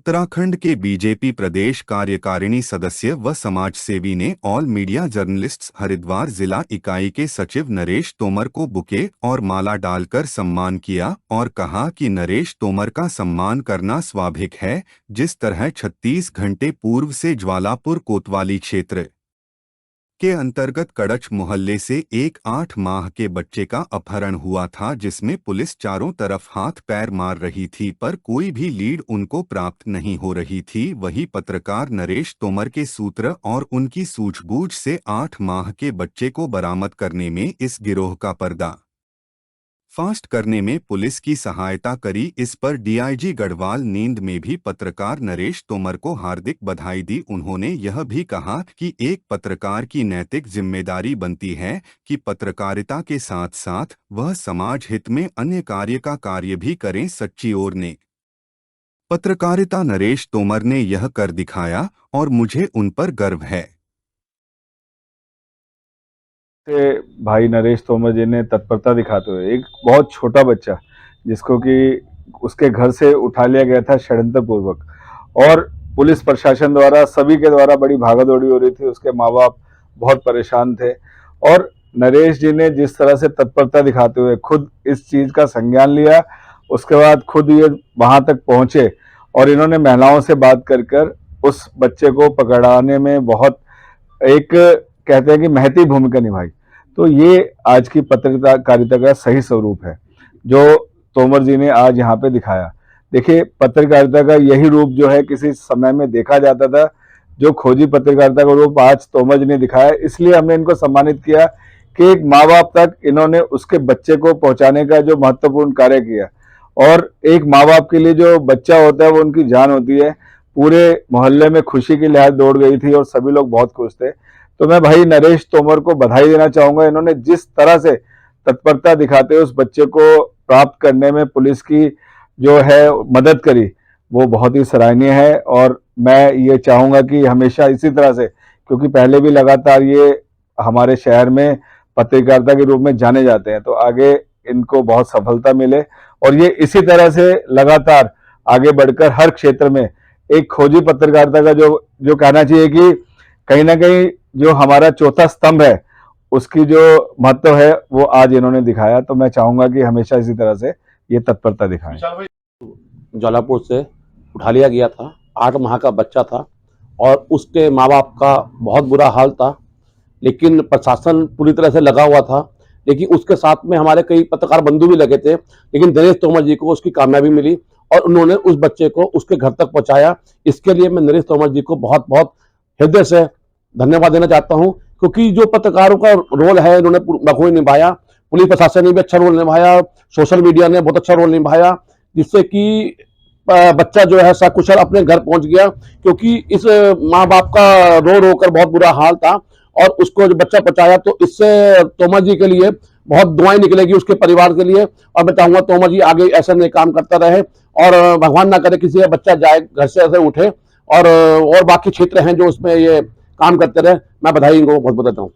उत्तराखंड के बीजेपी प्रदेश कार्यकारिणी सदस्य व समाजसेवी ने ऑल मीडिया जर्नलिस्ट्स हरिद्वार जिला इकाई के सचिव नरेश तोमर को बुके और माला डालकर सम्मान किया और कहा कि नरेश तोमर का सम्मान करना स्वाभाविक है। जिस तरह 36 घंटे पूर्व से ज्वालापुर कोतवाली क्षेत्र के अंतर्गत कड़च मोहल्ले से एक 8 माह के बच्चे का अपहरण हुआ था, जिसमें पुलिस चारों तरफ हाथ पैर मार रही थी पर कोई भी लीड उनको प्राप्त नहीं हो रही थी, वही पत्रकार नरेश तोमर के सूत्र और उनकी सूझबूझ से 8 माह के बच्चे को बरामद करने में इस गिरोह का पर्दा फास्ट करने में पुलिस की सहायता करी। इस पर डीआईजी गढ़वाल नींद में भी पत्रकार नरेश तोमर को हार्दिक बधाई दी। उन्होंने यह भी कहा कि एक पत्रकार की नैतिक जिम्मेदारी बनती है कि पत्रकारिता के साथ साथ वह समाज हित में अन्य कार्य भी करें। सच्ची ओर ने पत्रकारिता नरेश तोमर ने यह कर दिखाया और मुझे उन पर गर्व है। भाई नरेश तोमर जी ने तत्परता दिखाते हुए एक बहुत छोटा बच्चा जिसको कि उसके घर से उठा लिया गया था षड्यंत्र पूर्वक, और पुलिस प्रशासन द्वारा सभी के द्वारा बड़ी भागादौड़ी हो रही थी। उसके माँ बाप बहुत परेशान थे और नरेश जी ने जिस तरह से तत्परता दिखाते हुए खुद इस चीज का संज्ञान लिया, उसके बाद खुद ये वहां तक पहुंचे और इन्होंने महिलाओं से बात कर उस बच्चे को पकड़ाने में बहुत एक कहते हैं कि महती भूमिका निभाई। तो ये आज की पत्रकारिता का सही स्वरूप है जो तोमर जी ने आज यहाँ पे दिखाया। देखिए, पत्रकारिता का यही रूप जो है किसी समय में देखा जाता था, जो खोजी पत्रकारिता का रूप आज तोमर जी ने दिखाया। इसलिए हमने इनको सम्मानित किया कि एक माँ बाप तक इन्होंने उसके बच्चे को पहुंचाने का जो महत्वपूर्ण कार्य किया, और एक माँ बाप के लिए जो बच्चा होता है वो उनकी जान होती है। पूरे मोहल्ले में खुशी की लहर दौड़ गई थी और सभी लोग बहुत खुश थे। तो मैं भाई नरेश तोमर को बधाई देना चाहूंगा। इन्होंने जिस तरह से तत्परता दिखाते हुए उस बच्चे को प्राप्त करने में पुलिस की जो है मदद करी, वो बहुत ही सराहनीय है। और मैं ये चाहूंगा कि हमेशा इसी तरह से, क्योंकि पहले भी लगातार ये हमारे शहर में पत्रकारिता के रूप में जाने जाते हैं, तो आगे इनको बहुत सफलता मिले और ये इसी तरह से लगातार आगे बढ़कर हर क्षेत्र में एक खोजी पत्रकारिता का जो कहना चाहिए कि कहीं ना कहीं जो हमारा चौथा स्तंभ है उसकी जो महत्व है वो आज इन्होंने दिखाया। तो मैं चाहूंगा कि हमेशा इसी तरह से ये तत्परता दिखाएं। ज्वालापुर से उठा लिया गया था, 8 माह का बच्चा था और उसके माँ बाप का बहुत बुरा हाल था, लेकिन प्रशासन पूरी तरह से लगा हुआ था। लेकिन उसके साथ में हमारे कई पत्रकार बंधु भी लगे थे, लेकिन नरेश तोमर जी को उसकी कामयाबी मिली और उन्होंने उस बच्चे को उसके घर तक पहुंचाया। इसके लिए मैं नरेश तोमर जी को बहुत बहुत हृदय से धन्यवाद देना चाहता हूं, क्योंकि जो पत्रकारों का रोल है इन्होंने बखूबी निभाया। पुलिस प्रशासन ने भी अच्छा रोल निभाया, सोशल मीडिया ने बहुत अच्छा रोल निभाया, जिससे कि बच्चा जो है सकुशल अपने घर पहुंच गया। क्योंकि इस माँ बाप का रो रो कर बहुत बुरा हाल था और उसको जो बच्चा बचाया, तो इससे तोमर जी के लिए बहुत दुआएं निकलेगी उसके परिवार के लिए। और मैं चाहूंगा तोमर जी आगे ऐसे नए काम करता रहे और भगवान ना करे किसी का बच्चा जाए घर से ऐसे उठे, और बाकी क्षेत्र हैं जो उसमें ये काम करते रहे। मैं बधाई इनको बहुत बहुत देता हूँ।